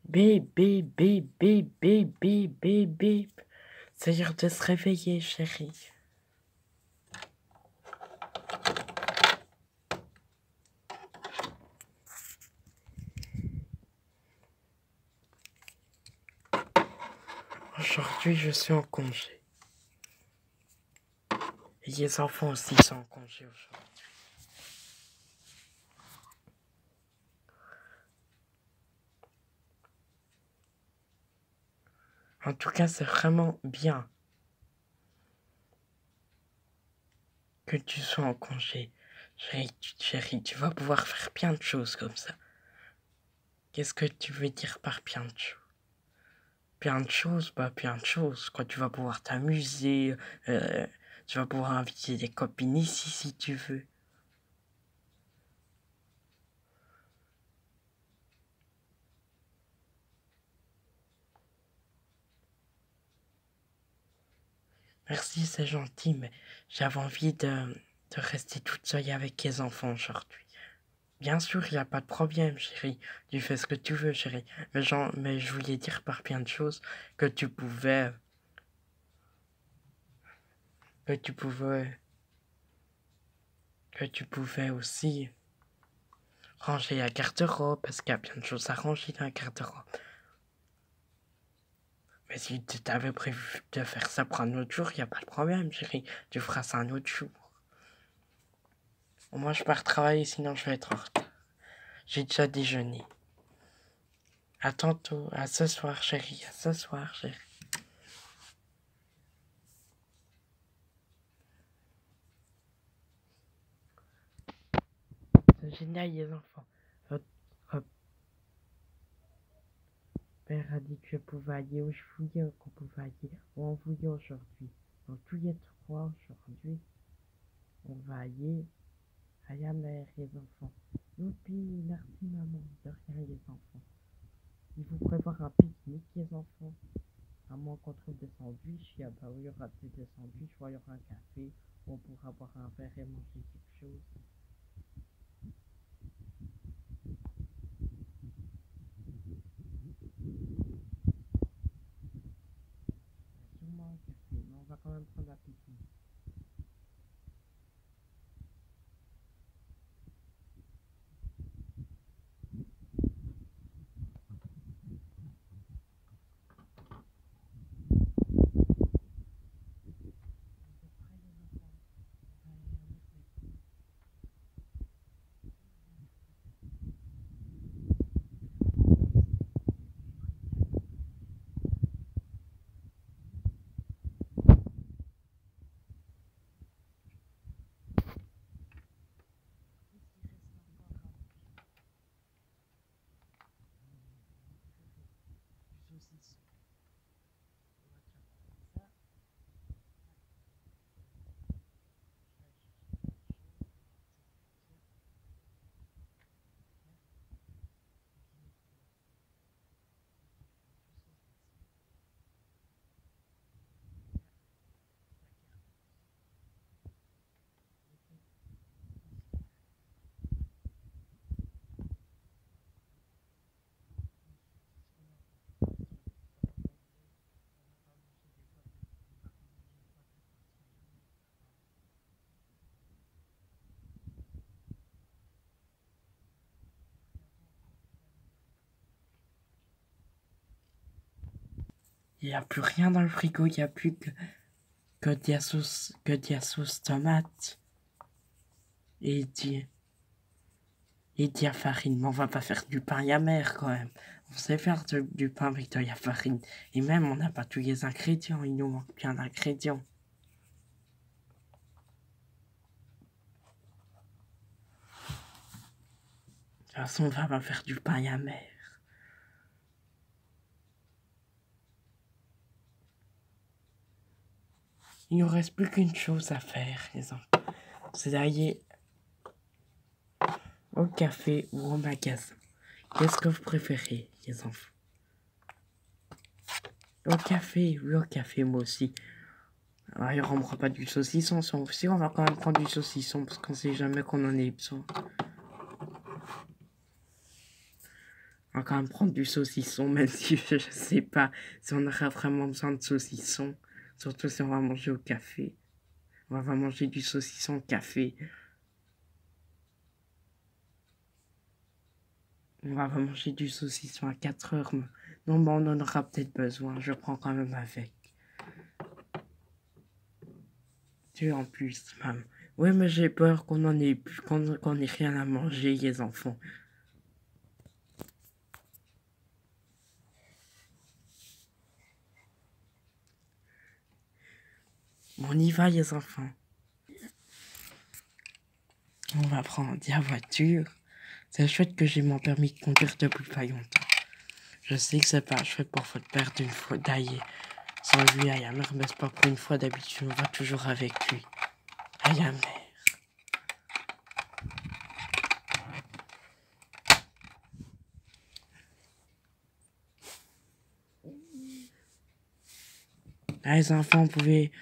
Bip, bip, bip, bip, bip, bip, bip, bip. C'est l'heure de se réveiller, chérie. Aujourd'hui, je suis en congé. Et les enfants aussi sont en congé aujourd'hui. En tout cas, c'est vraiment bien que tu sois en congé. Chérie, tu vas pouvoir faire plein de choses comme ça. Qu'est-ce que tu veux dire par plein de choses? Plein de choses, plein de choses. Quoi, tu vas pouvoir t'amuser, tu vas pouvoir inviter des copines ici si tu veux. Merci, c'est gentil, mais j'avais envie de rester toute seule avec les enfants aujourd'hui. Bien sûr, il n'y a pas de problème, chérie. Tu fais ce que tu veux, chérie. Mais je voulais dire par plein de choses que tu pouvais, que tu pouvais, que tu pouvais aussi ranger la garde-robe, parce qu'il y a plein de choses à ranger dans la garde-robe. Mais si tu t'avais prévu de faire ça pour un autre jour, il n'y a pas de problème, chérie. Tu feras ça un autre jour. Moi, je pars travailler, sinon je vais être en retard. J'ai déjà déjeuné. À tantôt, à ce soir, chérie, à ce soir, chérie. C'est génial, les enfants. Votre père a dit que je pouvais aller où je voulais, qu'on pouvait aller où on voulait aujourd'hui. Donc, tous les trois, aujourd'hui, on va aller à la mer, les enfants. Youpi, merci maman, de rien, les enfants. Il faut prévoir un pique-nique, les enfants. À moins qu'on trouve des sandwichs, il y aura peut-être des sandwichs, ou il y aura un café, où on pourra boire un verre et manger quelque chose. Sûrement un café, mais on va quand même prendre un pique-nique. Il n'y a plus rien dans le frigo, il n'y a plus que de la sauce tomate et de la farine. Mais on va pas faire du pain à la mer quand même. On sait faire du pain avec de la farine. Et même, on n'a pas tous les ingrédients, il nous manque plein d'ingrédients. De toute façon, on va pas faire du pain à la mer. Il nous reste plus qu'une chose à faire, les enfants. C'est d'aller au café ou au magasin. Qu'est-ce que vous préférez, les enfants? Au café, oui, au café, moi aussi. Alors, on ne prend pas du saucisson, si on va quand même prendre du saucisson, parce qu'on sait jamais qu'on en ait besoin. On va quand même prendre du saucisson, même si je sais pas si on aura vraiment besoin de saucisson. Surtout si on va manger au café. On va manger du saucisson au café. On va manger du saucisson à 4 heures. Non, mais on en aura peut-être besoin. Je prends quand même avec. Tu en plus, maman. Oui, mais j'ai peur qu'on en ait plus, qu'on ait rien à manger, les enfants. Bon, on y va, les enfants. On va prendre la voiture. C'est chouette que j'ai mon permis de conduire depuis pas longtemps. Je sais que c'est pas chouette pour votre père d'une fois d'aller sans lui à la mer, mais c'est pas pour une fois d'habitude, on va toujours avec lui. À la mer. Là, les enfants, vous pouvez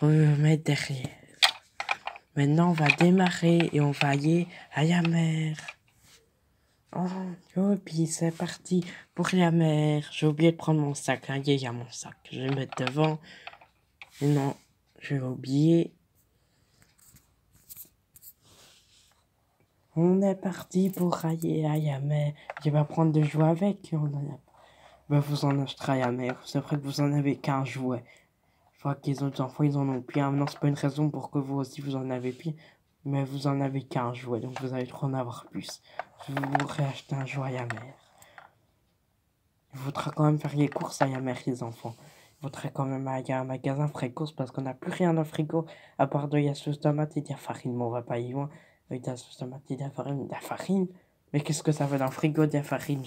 vous mettre derrière. Maintenant, on va démarrer et on va aller à la mer. Oh, puis c'est parti pour la mer. J'ai oublié de prendre mon sac. Allez, il y a mon sac. Je vais le mettre devant. Non, je vais oublier. On est parti pour aller à la mer. Je vais prendre de jouets avec. On en a... Ben, vous en acheterez à la mer. C'est vrai que vous en avez qu'un jouet. Je vois que les autres enfants, ils en ont plein. Non, c'est pas une raison pour que vous aussi, vous en avez plus. Mais vous en avez qu'un jouet. Donc, vous allez trop en avoir plus. Je vais vous réacheter un jouet à la mer. Il faudra quand même faire les courses à la mer, les enfants. Il faudrait quand même aller à un magasin faire les courses parce qu'on n'a plus rien dans le frigo à part de la sauce tomate et de la farine. Mais on va pas y loin avec de la sauce tomate et de la farine. De la farine? Mais qu'est-ce que ça fait dans le frigo de la farine?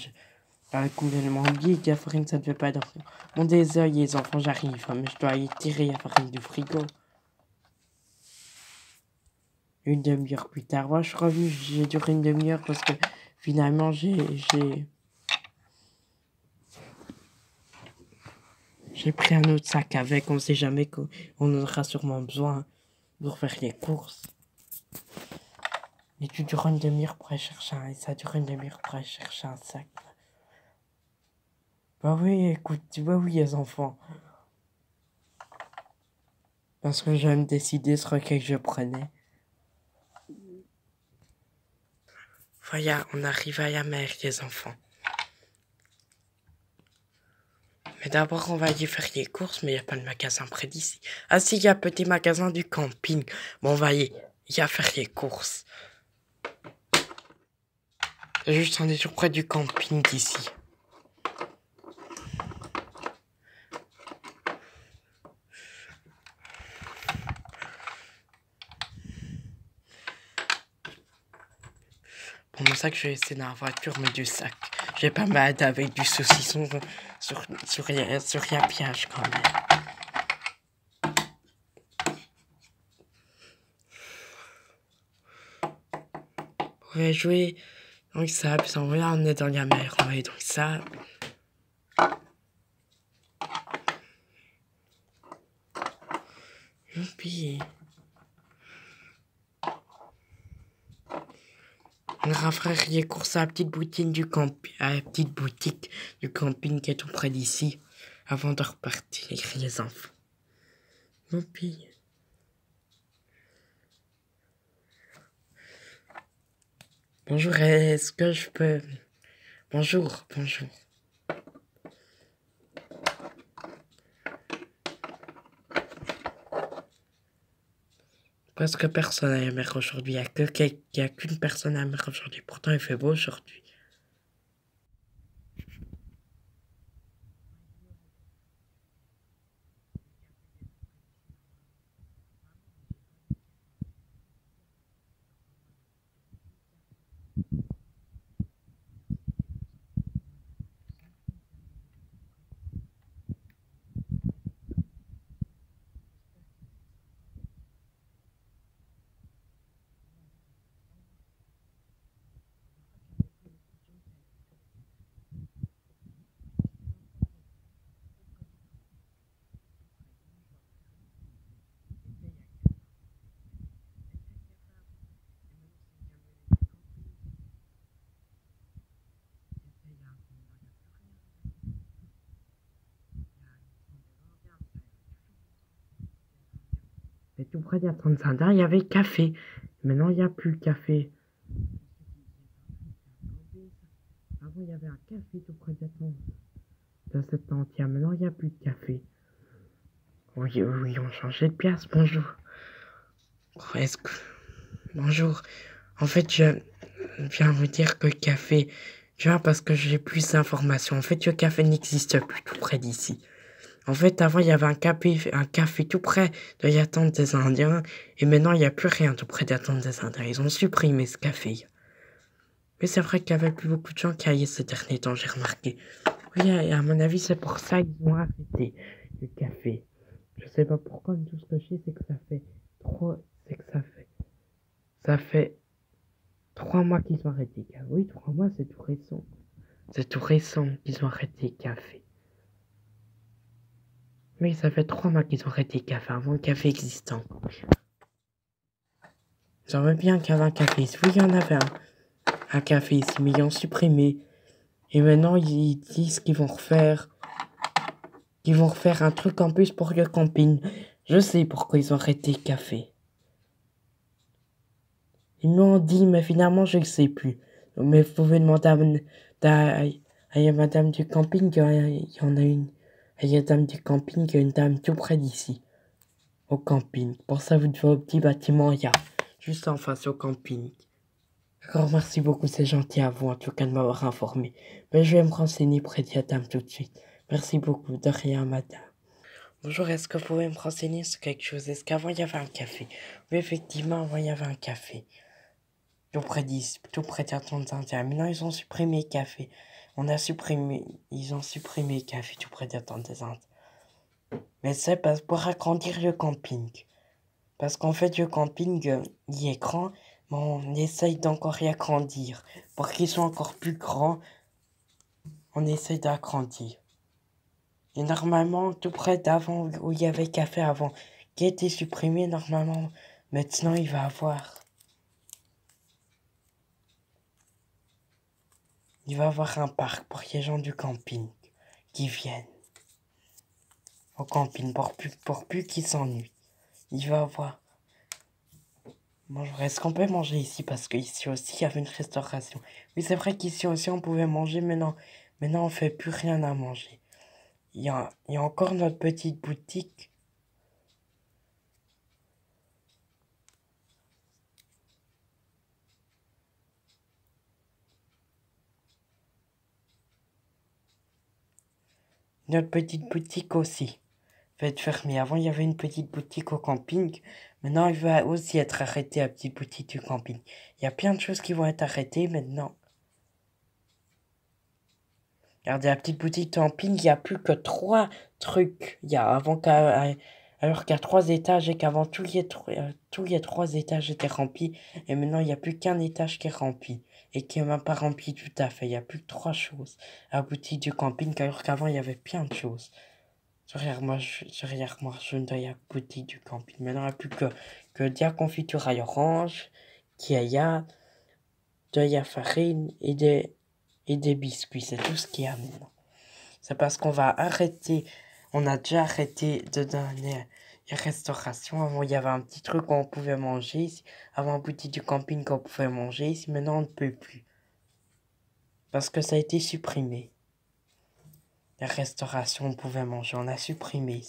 J'avais complètement oublié que la farine ça devait pas être dans le frigo. Mon désolé les enfants, j'arrive. Mais je dois aller tirer la farine du frigo. Une demi-heure plus tard. Moi, je suis revenu, j'ai duré une demi-heure parce que finalement j'ai pris un autre sac avec, on sait jamais qu'on en aura sûrement besoin pour faire les courses. Et tu dures une demi-heure pour aller chercher un... Et ça dure une demi-heure pour aller chercher un sac. Bah oui, écoute, bah oui les enfants. Parce que je vais me décider sur lequel je prenais. Voilà, on arrive à la mer les enfants. Mais d'abord, on va aller faire les courses, mais il n'y a pas de magasin près d'ici. Ah si, il y a un petit magasin du camping. Bon, on va y a faire les courses. Juste, on est tout près du camping d'ici. Pour mon sac, je vais essayer dans la voiture, mais du sac. Je vais pas m'aider avec du saucisson sur la piège quand même. On va jouer dans le sable. Là, on est dans la mer. On va aller dans le sable. Youpi. On ira faire les courses à la petite boutique du camping, à la petite boutique du camping qui est tout près d'ici, avant de repartir les enfants. Youpi. Bonjour, est-ce que je peux... Bonjour. Presque personne à la mer aujourd'hui. Il y a qu'une personne à la mer aujourd'hui. Pourtant, il fait beau aujourd'hui. tout près d'Atlan Sander, il y avait le café. Maintenant, il n'y a plus le café. Avant, il y avait un café tout près d'Atlan. De cette entière. Maintenant, il n'y a plus de café. Oui, oui, on changeait de place. Bonjour. Est-ce que... Bonjour. En fait, je viens vous dire que le café... Je viens parce que j'ai plus d'informations. En fait, le café n'existe plus tout près d'ici. En fait, avant, il y avait un café tout près de l'attente des Indiens. Et maintenant, il n'y a plus rien tout près de l'attente des Indiens. Ils ont supprimé ce café. Mais c'est vrai qu'il y avait plus beaucoup de gens qui allaient ces derniers temps, j'ai remarqué. Oui, et à mon avis, c'est pour ça qu'ils ont arrêté le café. Je sais pas pourquoi, mais tout ce que je sais, c'est que ça fait 3 mois qu'ils ont arrêté le café. Oui, 3 mois, c'est tout récent. C'est tout récent qu'ils ont arrêté le café. Oui, ça fait 3 mois qu'ils ont arrêté le café, avant le café existant. J'aimerais bien qu'il y avait un café ici. Oui, il y en avait un café ici, mais ils ont supprimé. Et maintenant, ils disent qu'ils vont refaire un truc en plus pour le camping. Je sais pourquoi ils ont arrêté le café. Ils m'ont dit, mais finalement, je ne sais plus. Mais vous pouvez demander à madame du camping, il y en a une. Il y a dame du camping, il y a une dame tout près d'ici. Au camping. Pour ça, vous devez au petit bâtiment, il y a. Juste en face au camping. D'accord, merci beaucoup, c'est gentil à vous, en tout cas, de m'avoir informé. Mais je vais me renseigner près de la dame tout de suite. Merci beaucoup, de rien, madame. Bonjour, est-ce que vous pouvez me renseigner sur quelque chose? Est-ce qu'avant, il y avait un café? Oui, effectivement, avant, il y avait un café. Tout près d'Atlantis. Maintenant, ils ont supprimé le café. Ils ont supprimé le café tout près d'Atlantis. Mais c'est pour agrandir le camping. Parce qu'en fait, le camping, il est grand, mais on essaye d'encore y agrandir. Pour qu'ils soient encore plus grands, on essaye d'agrandir. Et normalement, tout près d'avant, où il y avait café avant, qui a été supprimé, normalement, maintenant, il va avoir un parc pour les gens du camping qui viennent au camping pour plus qu'ils s'ennuient. Il va avoir... Bonjour, est-ce qu'on peut manger ici? Parce qu'ici aussi, il y avait une restauration. Oui, c'est vrai qu'ici aussi, on pouvait manger, mais non. Maintenant, on fait plus rien à manger. Il y a encore notre petite boutique. Notre petite boutique aussi va être fermée. Avant, il y avait une petite boutique au camping. Maintenant, il va aussi être arrêté, la petite boutique du camping. Il y a plein de choses qui vont être arrêtées maintenant. Regardez, la petite boutique camping, il n'y a plus que 3 trucs. Alors qu'à 3 étages et qu'avant tous les 3 étages étaient remplis. Et maintenant, il n'y a plus qu'un étage qui est rempli. Et qui n'est même pas rempli tout à fait. Il n'y a plus que 3 choses à la boutique du camping, alors qu'avant, il y avait plein de choses. Derrière moi, je ne dois y avoir boutique du camping. Maintenant, il n'y a plus que de la confiture à l'orange, de la farine et des biscuits. C'est tout ce qu'il y a maintenant. C'est parce qu'on va arrêter. On a déjà arrêté de donner les restaurations. Avant, il y avait un petit truc où on pouvait manger. Avant, un boutique du camping qu'on pouvait manger. Ici, maintenant, on ne peut plus. Parce que ça a été supprimé. Les restaurations, on pouvait manger. On a supprimé.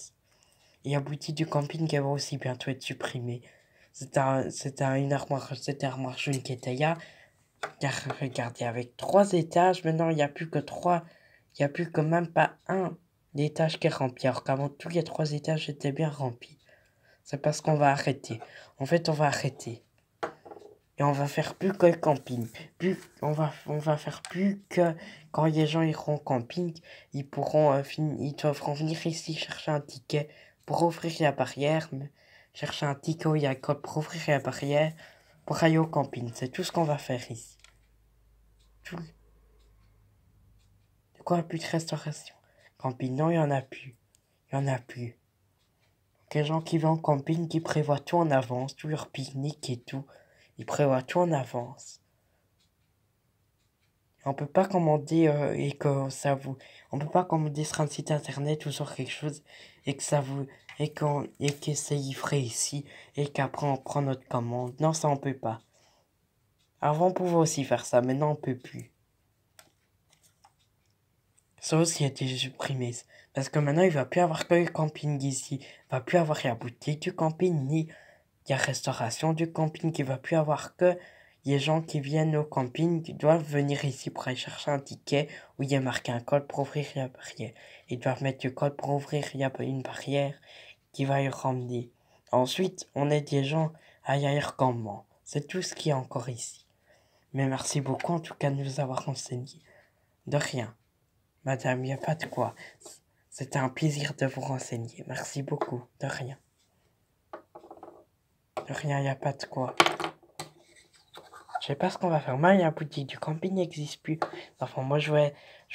Et la boutique du camping qui va aussi bientôt être supprimée. C'était une armoire jaune qui était là. Car regardez, avec 3 étages, maintenant il n'y a plus que 3. Il n'y a plus que même pas un étage qui est rempli. Alors qu'avant tous les 3 étages étaient bien remplis. C'est parce qu'on va arrêter. En fait, on va arrêter. Et on va faire plus que le camping. On va faire plus que quand les gens iront au camping, ils devront venir ici chercher un ticket pour ouvrir la barrière. Chercher un ticket où il y a code pour ouvrir la barrière pour aller au camping. C'est tout ce qu'on va faire ici. Tout. De quoi, plus de restauration? Camping, non, il n'y en a plus. Il n'y en a plus. Donc, les gens qui vont au camping, qui prévoient tout en avance, tout leur pique-nique et tout. Ils prévoient tout en avance. On peut pas commander et que ça vous... On peut pas commander sur un site internet ou sur quelque chose et que ça vous... et que c'est livré ici et qu'après on prend notre commande. Non, ça on peut pas. Avant on pouvait aussi faire ça, maintenant on peut plus. Ça aussi a été supprimé. Parce que maintenant il va plus avoir que le camping ici. Il va plus avoir la boutique du camping ni la restauration du camping. Il va plus avoir que les gens qui viennent au camping qui doivent venir ici pour aller chercher un ticket où il y a marqué un code pour ouvrir la barrière. Ils doivent mettre le code pour ouvrir une barrière qui va y ramener. Ensuite, on aide les gens à y aller comment. C'est tout ce qu'il y a encore ici. Mais merci beaucoup en tout cas de nous avoir renseigné. De rien. Madame, il n'y a pas de quoi. C'était un plaisir de vous renseigner. Merci beaucoup. De rien. De rien, il n'y a pas de quoi. Je sais pas ce qu'on va faire. Moi, la boutique du camping n'existe plus. Enfin, moi, je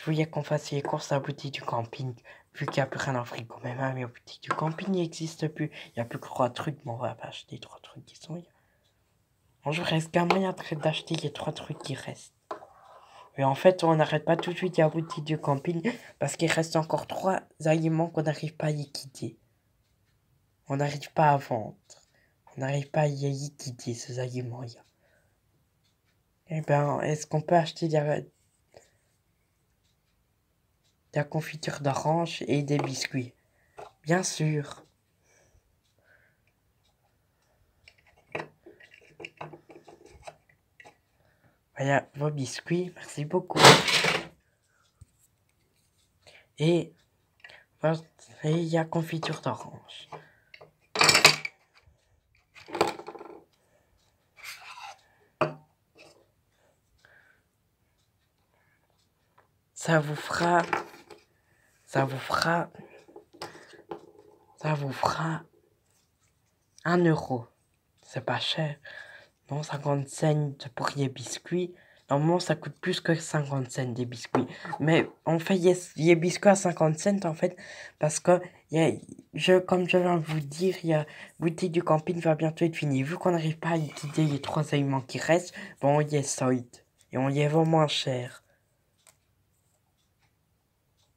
voulais qu'on fasse les courses à la boutique du camping. Vu qu'il n'y a plus rien dans le frigo. Mais même la boutique du camping n'existe plus. Il n'y a plus que 3 trucs. Mais on va pas acheter 3 trucs qui sont... Bon, je reste qu'un moyen d'acheter les 3 trucs qui restent. Mais en fait, on n'arrête pas tout de suite la boutique du camping. Parce qu'il reste encore 3 aliments qu'on n'arrive pas à liquider. On n'arrive pas à vendre. On n'arrive pas à y liquider ces aliments-là. Eh ben, est-ce qu'on peut acheter de la confiture d'orange et des biscuits? Bien sûr. Voilà vos biscuits, merci beaucoup. Et il y a confiture d'orange. Ça vous fera 1 euro. C'est pas cher. Non, 50 cents pour les biscuits. Normalement, ça coûte plus que 50 cents des biscuits. Mais on fait les biscuits à 50 cents en fait. Parce que, comme je viens de vous dire, la boutique du camping va bientôt être finie. Vu qu'on n'arrive pas à liquider les 3 aliments qui restent, bon, on les solde. Et on les vend moins cher.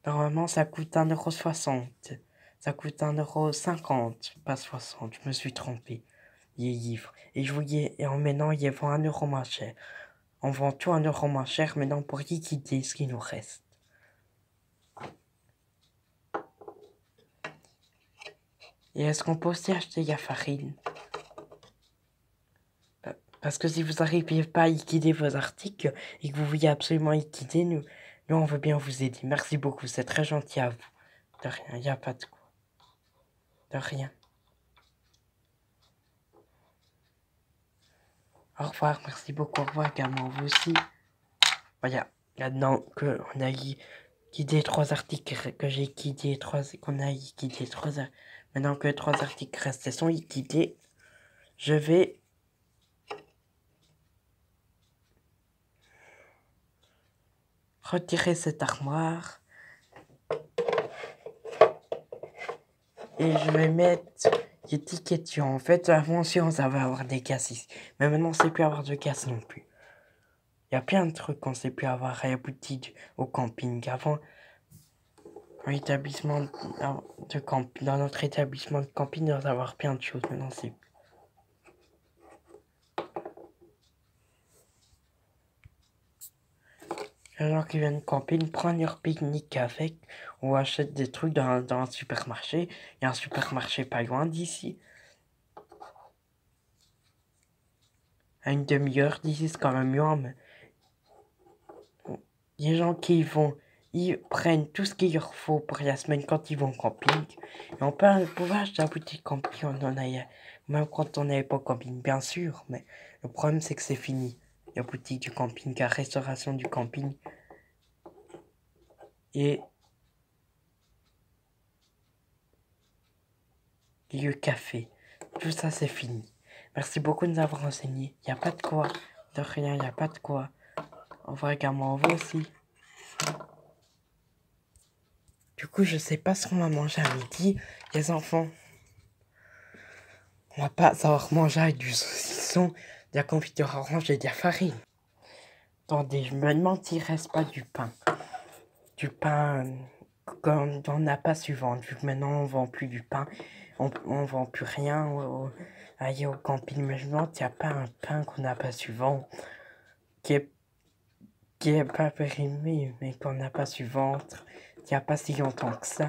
Normalement, ça coûte 1,60 €. Ça coûte 1,50 €, pas 60. Je me suis trompé. Les livres. Et en maintenant, ils vendent 1 euro moins cher. On vend tout 1 euro moins cher maintenant pour liquider ce qui nous reste. Et est-ce qu'on peut aussi acheter la farine? Parce que si vous n'arrivez pas à liquider vos articles et que vous voulez absolument liquider, nous on veut bien vous aider. Merci beaucoup, c'est très gentil à vous. De rien, il n'y a pas de quoi. De rien. Au revoir, merci beaucoup, au revoir également, vous aussi. Voilà, maintenant qu'on a liquidé 3 articles, que j'ai liquidé 3, qu'on a liquidé 3, maintenant que 3 articles restés sont liquidés, je vais retirer cette armoire et je vais mettre les tickets. En fait, avant aussi on savait avoir des casses ici, mais maintenant on sait plus avoir de casse non plus. Il y a plein de trucs qu'on sait plus avoir à la boutique, au camping. Avant, dans notre établissement de camping, on devait avoir plein de choses. Maintenant c'est plus. Les gens qui viennent camping prennent leur pique-nique avec ou achètent des trucs dans un supermarché. Il y a un supermarché pas loin d'ici. À une demi-heure d'ici, c'est quand même loin, mais les gens qui y vont, ils prennent tout ce qu'il leur faut pour la semaine quand ils vont au camping. Et on peut acheter la boutique camping, on en a, même quand on n'avait pas au camping, bien sûr, mais le problème c'est que c'est fini. La boutique du camping, la restauration du camping. Et le café. Tout ça c'est fini. Merci beaucoup de nous avoir renseigné. Il n'y a pas de quoi. De rien, il n'y a pas de quoi. Au revoir également, vous aussi. Du coup, je sais pas ce qu'on va manger à midi, les enfants. On va pas savoir manger avec du saucisson, de la confiture orange et de la farine. Attendez, je me demande s'il reste pas du pain. Du pain qu'on n'a pas su vendre, vu que maintenant on vend plus du pain. On vend plus rien ailleurs au camping. Mais je me demande s'il n'y a pas un pain qu'on n'a pas su vendre, qui est pas périmé, mais qu'on n'a pas su vendre, il n'y a pas si longtemps que ça.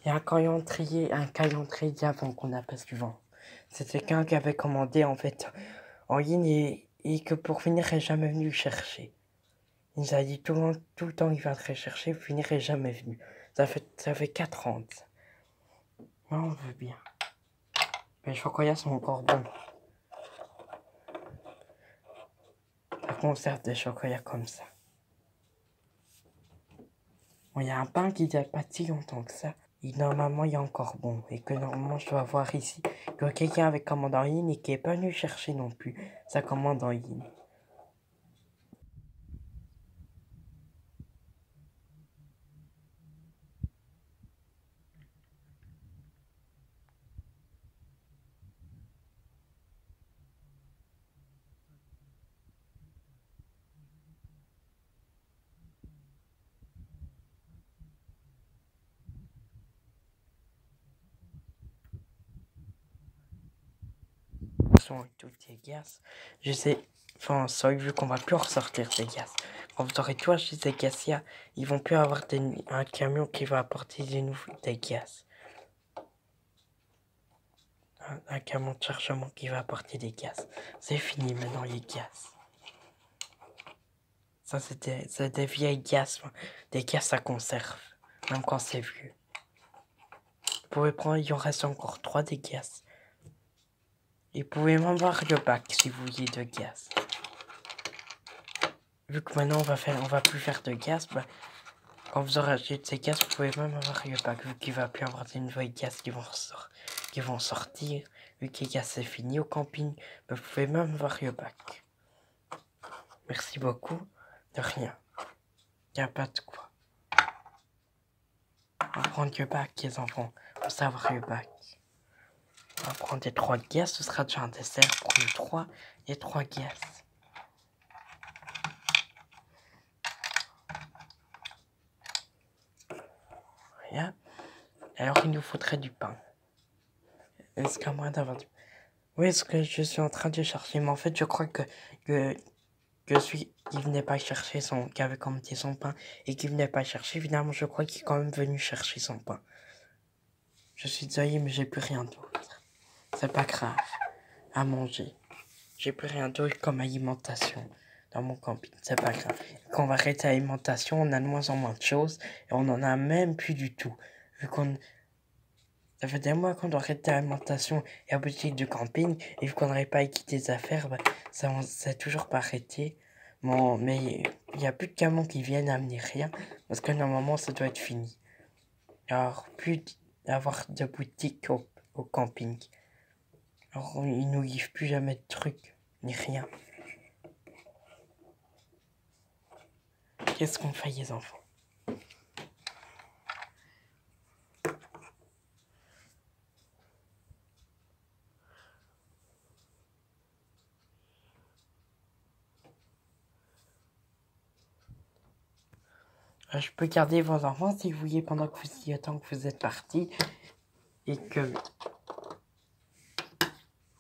Il y a un caillon-trier d'avant qu'on n'a pas su vendre. C'était quelqu'un qui avait commandé en fait en ligne et que pour finir, il n'est jamais venu chercher. Il nous a dit tout le temps il viendrait chercher, pour finir, il n'est jamais venu. Ça fait 4 ans. Moi, on veut bien. Mais les chocolats sont encore bons. La conserve des chocolats comme ça. Bon, il y a un pain qui date pas si longtemps que ça. Et normalement, il est encore bon. Et que normalement, je dois voir ici que quelqu'un avait commandé en ligne et qui n'est pas venu chercher non plus sa commande en ligne. Sont toutes les gaz. Je sais, enfin, ça, vu qu'on va plus ressortir des gaz. Quand vous aurez tout acheté des gaz, ils vont plus avoir un camion qui va apporter des gaz. Un camion de chargement qui va apporter des gaz. C'est fini maintenant les gaz. Ça, c'est des vieilles gaz, des gaz à conserve, même quand c'est vieux. Vous pouvez prendre, il en reste encore 3 des gaz. Et vous pouvez même voir le bac si vous voulez de gaz. Vu que maintenant on va plus faire de gaz, bah, quand vous aurez acheté de ces gaz, vous pouvez même avoir le bac. Vu qu'il va plus avoir des nouvelles gaz qui vont sortir. Vu que les gaz c'est fini au camping, bah, vous pouvez même avoir le bac. Merci beaucoup. De rien. Y a pas de quoi. On va prendre le bac, les enfants. Pour savoir le bac. On va prendre les 3 gaz. Ce sera déjà un dessert pour les 3 et 3 gaz. Rien. Alors, il nous faudrait du pain. Est-ce qu'à moins d'avoir du... Oui, est-ce que je suis en train de chercher? Mais en fait, je crois que celui qui venait pas chercher qui avait commandé son pain et qui venait pas chercher, finalement, je crois qu'il est quand même venu chercher son pain. Je suis désolé, mais j'ai plus rien d'autre. C'est pas grave. À manger. J'ai plus rien d'autre comme alimentation dans mon camping. C'est pas grave. Quand on va arrêter l'alimentation, on a de moins en moins de choses et on en a même plus du tout. Vu qu'on... Ça fait des mois qu'on doit arrêter l'alimentation et la boutique du camping et vu qu'on n'arrive pas à quitter les affaires, bah, ça s'est toujours pas arrêté. Bon, mais il n'y a plus de camions qui viennent amener rien parce que normalement ça doit être fini. Alors, plus d'avoir de boutique au camping. Alors, ils nous livrent plus jamais de trucs, ni rien. Qu'est-ce qu'on fait, les enfants? Je peux garder vos enfants si vous voulez pendant que vous y attendez que vous êtes partis. Et que...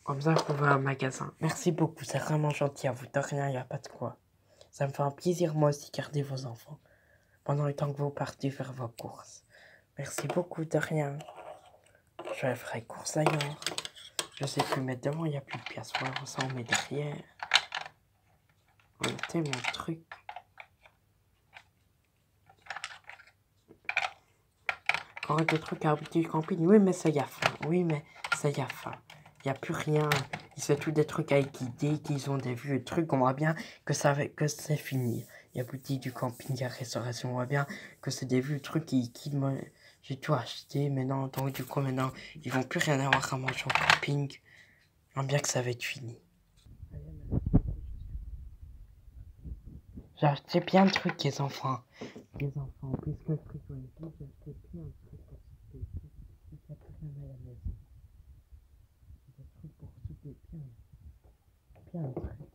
Comme ça, vous pouvez aller au magasin. Merci beaucoup, c'est vraiment gentil à vous. De rien, il n'y a pas de quoi. Ça me fait un plaisir, moi aussi, garder vos enfants. Pendant le temps que vous partez faire vos courses. Merci beaucoup, de rien. Je ferai courses ailleurs. Je sais plus mettre devant, il n'y a plus de pièces. Voilà, ça on met derrière. On était mon truc. Encore des trucs à habiter du camping. Oui, mais ça y a fin. Oui, mais ça y a fin. Il n'y a plus rien. Ils font tous des trucs à guider, qu'ils ont des vieux trucs. On voit bien que c'est fini. Il y a boutique du camping, il y a restauration. On voit bien que c'est des vieux trucs j'ai tout acheté. Maintenant, donc du coup, maintenant, ils vont plus rien avoir à manger au camping. On voit bien que ça va être fini. J'ai acheté plein de trucs, les enfants. Les enfants, puisque le truc on est j'ai acheté plein de trucs pour souper. Il n'y a plus rien à la maison. Des trucs pour souper, plein de trucs.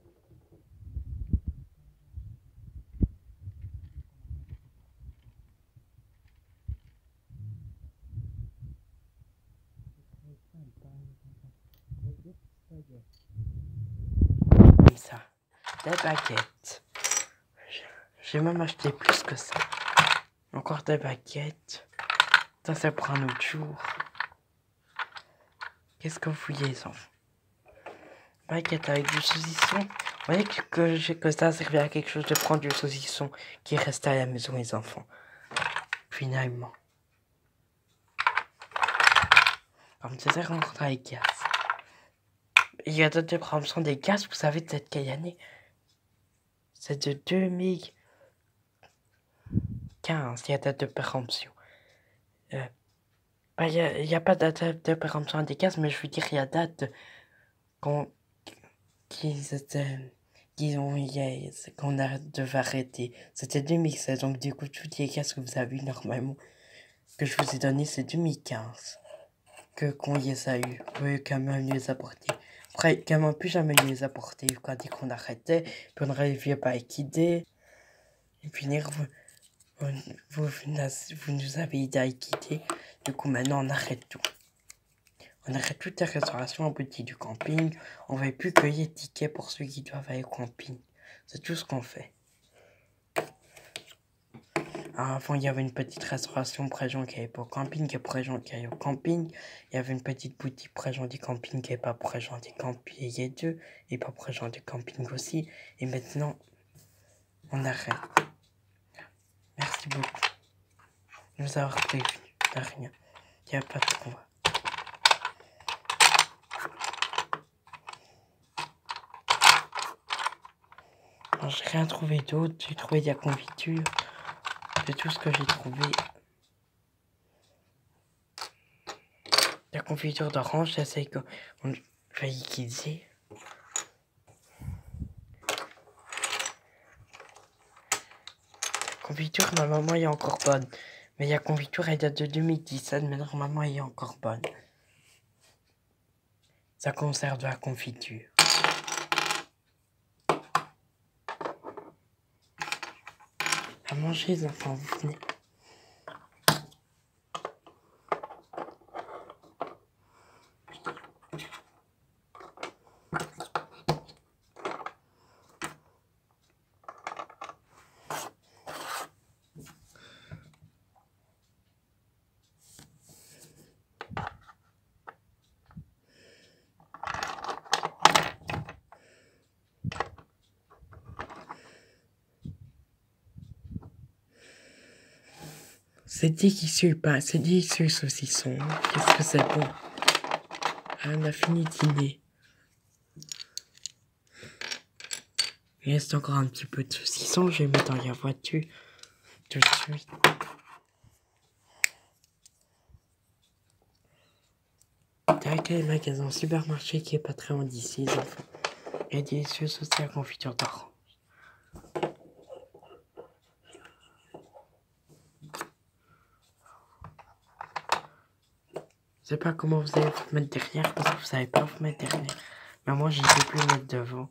des baguettes. J'ai même acheté plus que ça. Encore des baguettes. Ça, c'est pour un autre jour. Qu'est-ce que vous voulez, les enfants? Baguette avec du saucisson. Vous voyez que ça servait à quelque chose de prendre du saucisson qui restait à la maison, les enfants. Finalement. Comme ça, c'est rentré avec gaz. Il y a d'autres promotions des gaz, vous savez, de quelle année? C'est de 2015, il y a date de péremption. Il n'y a pas de date de péremption des gaz, mais je veux dire, il y a date qu'on devait arrêter. C'était 2016, donc du coup, toutes les gaz que vous avez eu normalement, que je vous ai donné, c'est 2015. Qu'on les a eu, oui, quand même les apporter. Après, quand même plus jamais les apporter quand dès qu'on arrêtait, puis on n'arrivait pas à quitter. Et puis vous nous avez aidé à quitter. Du coup, maintenant, on arrête tout. On arrête toutes les restaurations en petit du camping. On ne va plus cueillir des tickets pour ceux qui doivent aller au camping. C'est tout ce qu'on fait. Alors, avant, il y avait une petite restauration pour les gens qui n'allaient pas au camping, et pour les gens qui allaient au camping. Il y avait une petite boutique pour les gens du camping, qui n'est pas pour les gens du camping, il y a deux, et pas pour les gens du camping aussi. Et maintenant, on arrête. Merci beaucoup de nous avoir prévenus. De rien. Il n'y a pas de combat. J'ai rien trouvé d'autre. J'ai trouvé de la confiture. C'est tout ce que j'ai trouvé. La confiture d'orange, c'est celle qu'on va liquider. La confiture, normalement, elle est encore bonne. Mais la confiture, elle date de 2017, mais normalement, elle est encore bonne. Ça conserve de la confiture. À manger, les enfants, vous venez. C'est délicieux, pas, c'est délicieux saucisson. Qu'est-ce que c'est bon. Ah, on a fini de dîner. Il reste encore un petit peu de saucisson, je vais mettre dans la voiture tout de suite. Avec les magasins supermarché qui est pas très loin d'ici, les enfants. Et délicieux saucisson à confiture d'orange. Je sais pas comment vous allez vous mettre derrière, parce que vous savez pas vous mettre derrière. Mais moi, je ne sais plus mettre devant.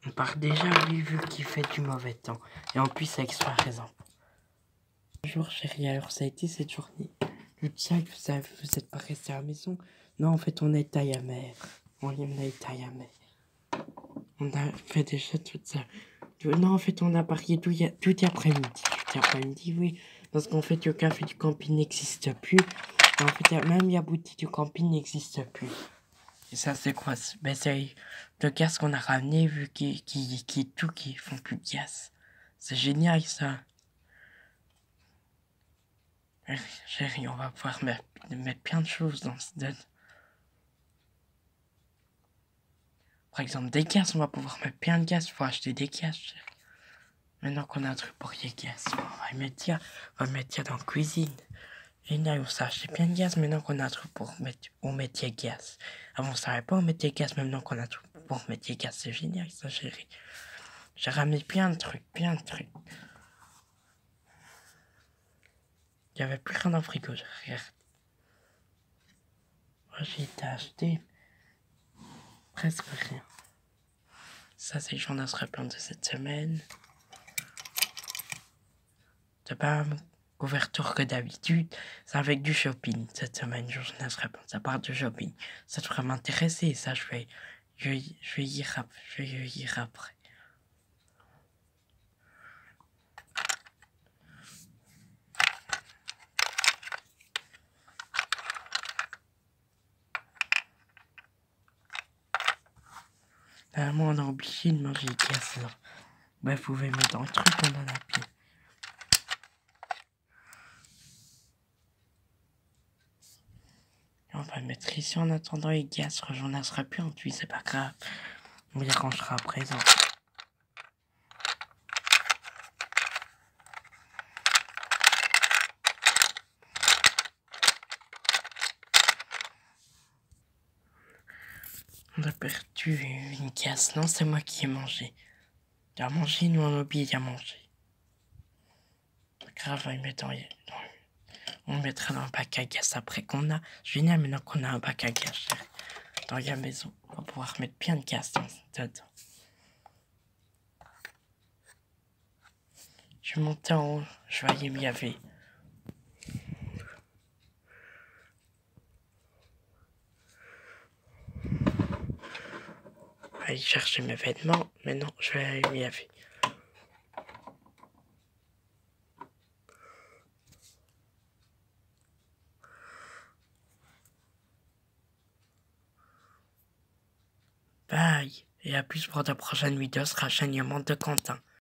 On part déjà, lui, vu qu'il fait du mauvais temps. Et en plus, avec soir raison. Bonjour chérie, alors ça a été cette journée. Je sais que vous êtes pas resté à la maison. Non, en fait, on est à la mer. On a été à la mer. On a fait déjà tout ça. Non, en fait, on a parié tout l'après-midi. Tout l'après-midi, oui. Parce qu'en fait, le café du camping n'existe plus. Et en fait, même la boutique du camping n'existe plus. Et ça, c'est quoi? Ben, c'est le gaz qu'on a ramené, vu qu'ils font plus de gaz. C'est génial, ça. Chérie, on va pouvoir mettre plein de choses dans ce donne. Par exemple, des gaz, on va pouvoir mettre plein de gaz. Il faut acheter des gaz, chérie. Maintenant qu'on a un truc pour les gaz, on va mettre ça dans la cuisine. Génial, on s'est acheté plein de gaz. Maintenant qu'on a un truc pour mettre les gaz. Avant, on savait pas où mettre les gaz. Maintenant qu'on a un truc pour mettre les gaz, c'est génial, ça, chérie. J'ai ramené plein de trucs, plein de trucs. Il n'y avait plus rien dans le frigo, regarde. Quoi j'ai été acheté? Presque rien. Ça, c'est le journal Scrappin de cette semaine. C'est pas une couverture que d'habitude. C'est avec du shopping cette semaine, le journal Scrappin. Ça parle de shopping. Ça devrait m'intéresser. Ça, je vais y lire après. Normalement, on a oublié de manger des glaces. Bah, vous pouvez mettre dans le truc, on en a plus. On va le mettre ici en attendant les glaces. Le journal sera plus en tuile, c'est pas grave. On les rangera à présent. On a perdu une glace. Non, c'est moi qui ai mangé. Il a mangé, nous on a oublié à manger. Pas grave, on le mettra dans le bac à gaz après qu'on a. Génial, maintenant qu'on a un bac à gaz dans la maison. On va pouvoir mettre plein de gaz dedans. Je vais monter en haut, je vais aller m'y laver. Aller chercher mes vêtements, mais non, je vais aller m'y laver. Bye, et à plus pour de prochaines vidéos, ce sera Chagnement de Quentin.